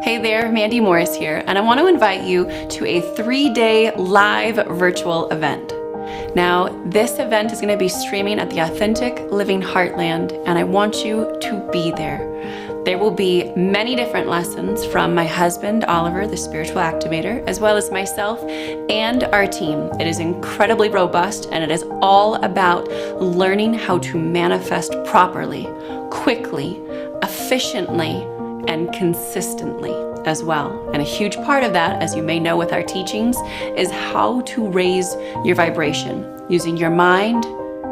Hey there, Mandy Morris here, and I want to invite you to a 3-day live virtual event. Now, this event is going to be streaming at the Authentic Living Heartland, and I want you to be there. There will be many different lessons from my husband, Oliver, the spiritual activator, as well as myself and our team. It is incredibly robust, and it is all about learning how to manifest properly, quickly, efficiently, and consistently as well. And a huge part of that, as you may know with our teachings, is how to raise your vibration using your mind,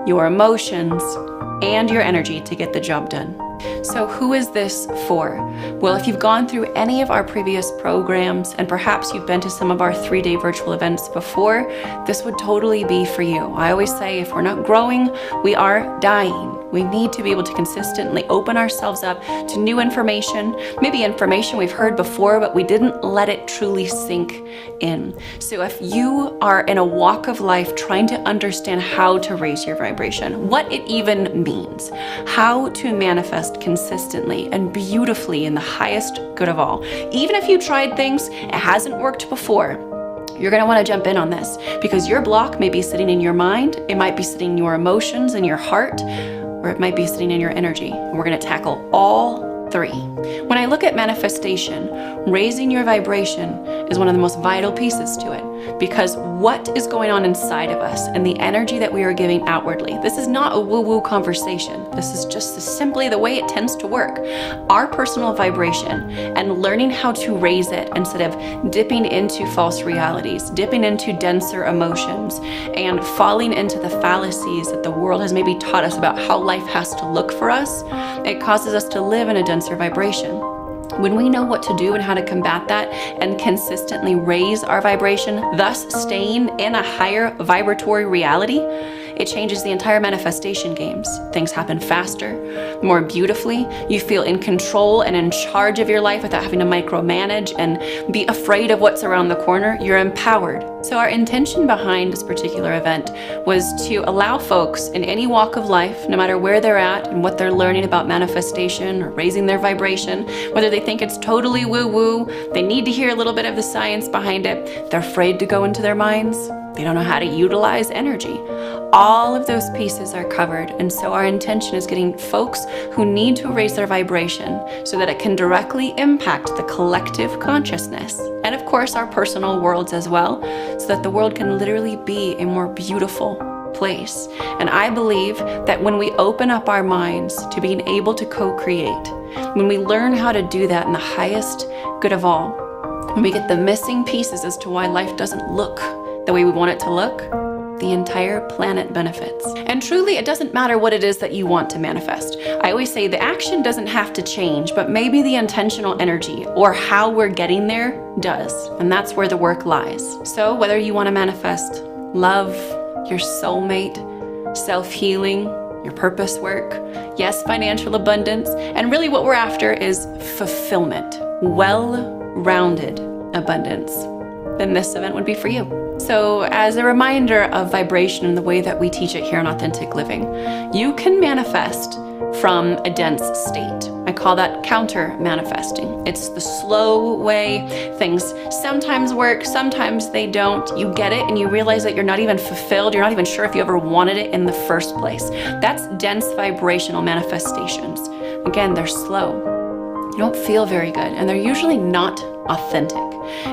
your emotions, and your energy to get the job done. So who is this for? Well, if you've gone through any of our previous programs, and perhaps you've been to some of our 3-day virtual events before, this would totally be for you. I always say, if we're not growing, we are dying. We need to be able to consistently open ourselves up to new information, maybe information we've heard before, but we didn't let it truly sink in. So if you are in a walk of life trying to understand how to raise your vibration, what it even means, how to manifest consistently and beautifully in the highest good of all, even if you tried things, it hasn't worked before, you're going to want to jump in on this, because your block may be sitting in your mind, it might be sitting in your emotions and your heart, or it might be sitting in your energy. And we're going to tackle all 3. When I look at manifestation, raising your vibration is one of the most vital pieces to it, because what is going on inside of us and the energy that we are giving outwardly, this is not a woo-woo conversation. This is just simply the way it tends to work. Our personal vibration and learning how to raise it instead of dipping into false realities, dipping into denser emotions, and falling into the fallacies that the world has maybe taught us about how life has to look for us, it causes us to live in a denser vibration. When we know what to do and how to combat that and consistently raise our vibration, thus staying in a higher vibratory reality, it changes the entire manifestation games. Things happen faster, more beautifully. You feel in control and in charge of your life without having to micromanage and be afraid of what's around the corner. You're empowered. So our intention behind this particular event was to allow folks in any walk of life, no matter where they're at and what they're learning about manifestation or raising their vibration, whether they think it's totally woo-woo, they need to hear a little bit of the science behind it, they're afraid to go into their minds, they don't know how to utilize energy. All of those pieces are covered, and so our intention is getting folks who need to raise their vibration so that it can directly impact the collective consciousness, and of course our personal worlds as well, so that the world can literally be a more beautiful place. And I believe that when we open up our minds to being able to co-create, when we learn how to do that in the highest good of all, when we get the missing pieces as to why life doesn't look the way we want it to look, the entire planet benefits. And truly, it doesn't matter what it is that you want to manifest. I always say the action doesn't have to change, but maybe the intentional energy or how we're getting there does. And that's where the work lies. So whether you want to manifest love, your soulmate, self-healing, your purpose work, yes, financial abundance, and really what we're after is fulfillment, well-rounded abundance, then this event would be for you. So as a reminder of vibration and the way that we teach it here in Authentic Living, you can manifest from a dense state. I call that counter manifesting. It's the slow way. Things sometimes work, sometimes they don't. You get it and you realize that you're not even fulfilled. You're not even sure if you ever wanted it in the first place. That's dense vibrational manifestations. Again, they're slow. You don't feel very good, and they're usually not authentic.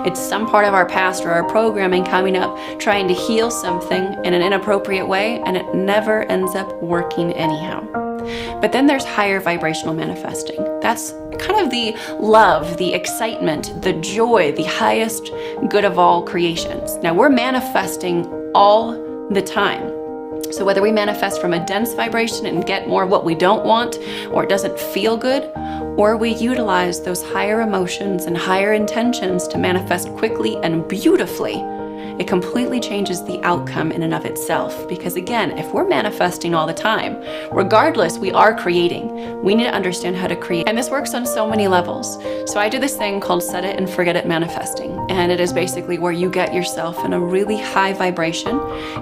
It's some part of our past or our programming coming up, trying to heal something in an inappropriate way, and it never ends up working anyhow. But then there's higher vibrational manifesting. That's kind of the love, the excitement, the joy, the highest good of all creations. Now we're manifesting all the time. So whether we manifest from a dense vibration and get more of what we don't want, or it doesn't feel good, or we utilize those higher emotions and higher intentions to manifest quickly and beautifully, it completely changes the outcome in and of itself. Because again, if we're manifesting all the time, regardless, we are creating. We need to understand how to create. And this works on so many levels. So I do this thing called set it and forget it manifesting. And it is basically where you get yourself in a really high vibration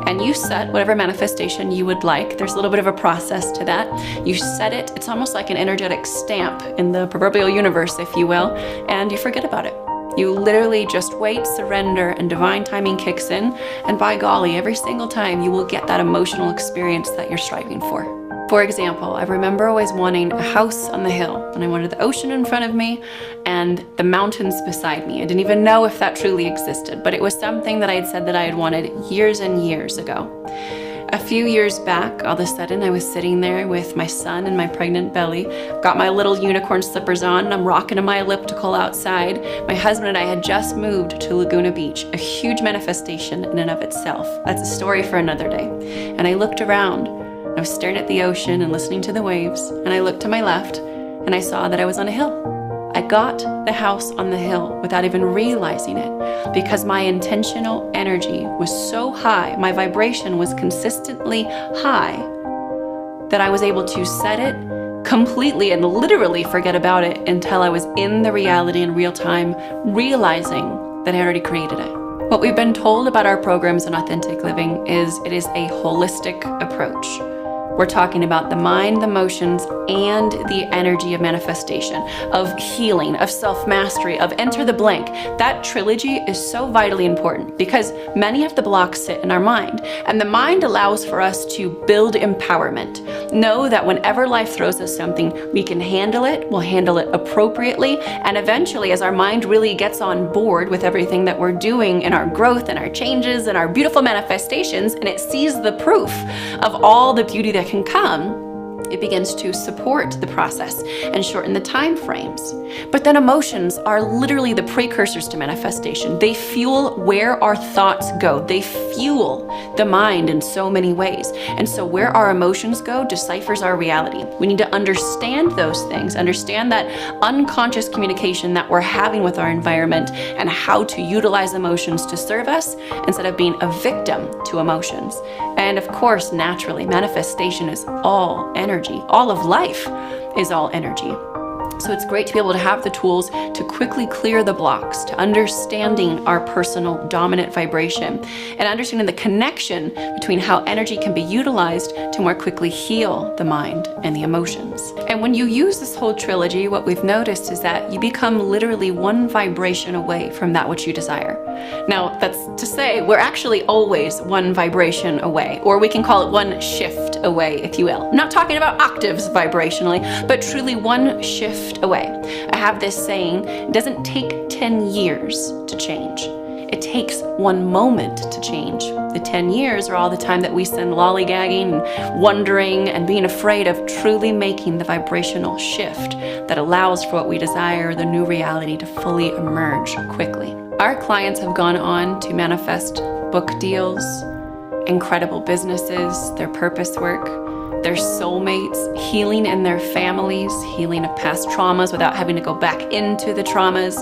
and you set whatever manifestation you would like. There's a little bit of a process to that. You set it, it's almost like an energetic stamp in the proverbial universe, if you will, and you forget about it. You literally just wait, surrender, and divine timing kicks in. And by golly, every single time you will get that emotional experience that you're striving for. For example, I remember always wanting a house on the hill, and I wanted the ocean in front of me and the mountains beside me. I didn't even know if that truly existed, but it was something that I had said that I had wanted years and years ago. A few years back, all of a sudden, I was sitting there with my son and my pregnant belly, got my little unicorn slippers on, and I'm rocking in my elliptical outside. My husband and I had just moved to Laguna Beach, a huge manifestation in and of itself. That's a story for another day. And I looked around, I was staring at the ocean and listening to the waves, and I looked to my left, and I saw that I was on a hill. I got the house on the hill without even realizing it because my intentional energy was so high, my vibration was consistently high, that I was able to set it completely and literally forget about it until I was in the reality in real time, realizing that I already created it. What we've been told about our programs in Authentic Living is it is a holistic approach. We're talking about the mind, the emotions, and the energy of manifestation, of healing, of self-mastery, of enter the blank. That trilogy is so vitally important because many of the blocks sit in our mind, and the mind allows for us to build empowerment. Know that whenever life throws us something, we can handle it, we'll handle it appropriately, and eventually as our mind really gets on board with everything that we're doing in our growth and our changes and our beautiful manifestations, and it sees the proof of all the beauty that can come, it begins to support the process and shorten the time frames. But then emotions are literally the precursors to manifestation. They fuel where our thoughts go. They fuel the mind in so many ways. And so where our emotions go deciphers our reality. We need to understand those things, understand that unconscious communication that we're having with our environment and how to utilize emotions to serve us instead of being a victim to emotions. And of course, naturally, manifestation is all energy. All of life is all energy. So it's great to be able to have the tools to quickly clear the blocks, to understanding our personal dominant vibration and understanding the connection between how energy can be utilized to more quickly heal the mind and the emotions. And when you use this whole trilogy, what we've noticed is that you become literally one vibration away from that which you desire. Now, that's to say we're actually always one vibration away, or we can call it one shift away, if you will. I'm not talking about octaves vibrationally, but truly one shift away. I have this saying, it doesn't take 10 years to change. It takes one moment to change. The 10 years are all the time that we spend lollygagging and wondering and being afraid of truly making the vibrational shift that allows for what we desire, the new reality, to fully emerge quickly. Our clients have gone on to manifest book deals, incredible businesses, their purpose work, their soulmates, healing in their families, healing of past traumas without having to go back into the traumas,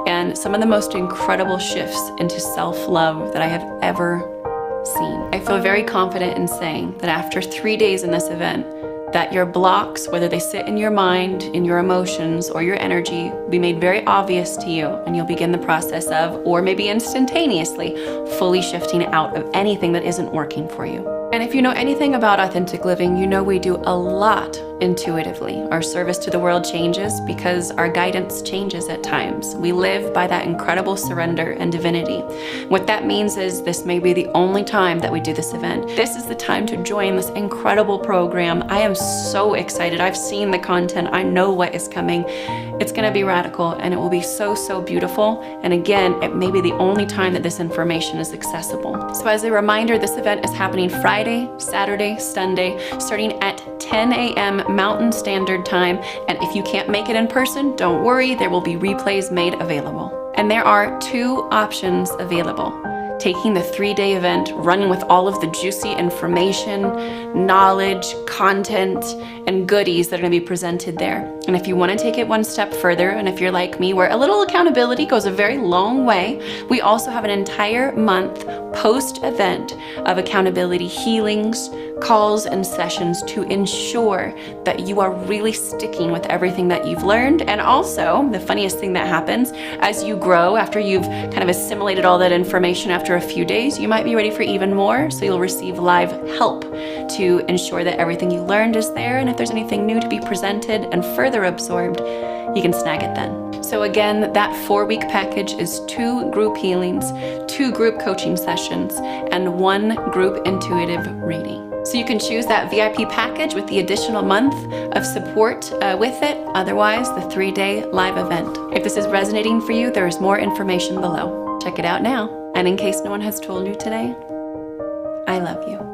and some of the most incredible shifts into self-love that I have ever seen. I feel very confident in saying that after 3 days in this event, that your blocks, whether they sit in your mind, in your emotions, or your energy, will be made very obvious to you, and you'll begin the process of, or maybe instantaneously, fully shifting out of anything that isn't working for you. And if you know anything about Authentic Living, you know we do a lot intuitively. Our service to the world changes because our guidance changes at times. We live by that incredible surrender and divinity. What that means is this may be the only time that we do this event. This is the time to join this incredible program. I am so excited. I've seen the content. I know what is coming. It's going to be radical and it will be so, so beautiful. And again, it may be the only time that this information is accessible. So as a reminder, this event is happening Friday, Saturday, Sunday, starting at 10 a.m. Mountain Standard Time. And if you can't make it in person, don't worry, there will be replays made available. And there are 2 options available. taking the 3-day event, running with all of the juicy information, knowledge, content, and goodies that are going to be presented there. And if you want to take it one step further, and if you're like me, where a little accountability goes a very long way, we also have an entire month post-event of accountability healings, calls, and sessions to ensure that you are really sticking with everything that you've learned. And also, the funniest thing that happens as you grow, after you've kind of assimilated all that information after a few days, you might be ready for even more. So you'll receive live help to ensure that everything you learned is there. And if there's anything new to be presented and further absorbed, you can snag it then. So again, that 4-week package is 2 group healings, 2 group coaching sessions, and 1 group intuitive reading. So you can choose that VIP package with the additional month of support with it. Otherwise, the 3-day live event. If this is resonating for you, there is more information below. Check it out now. And in case no one has told you today, I love you.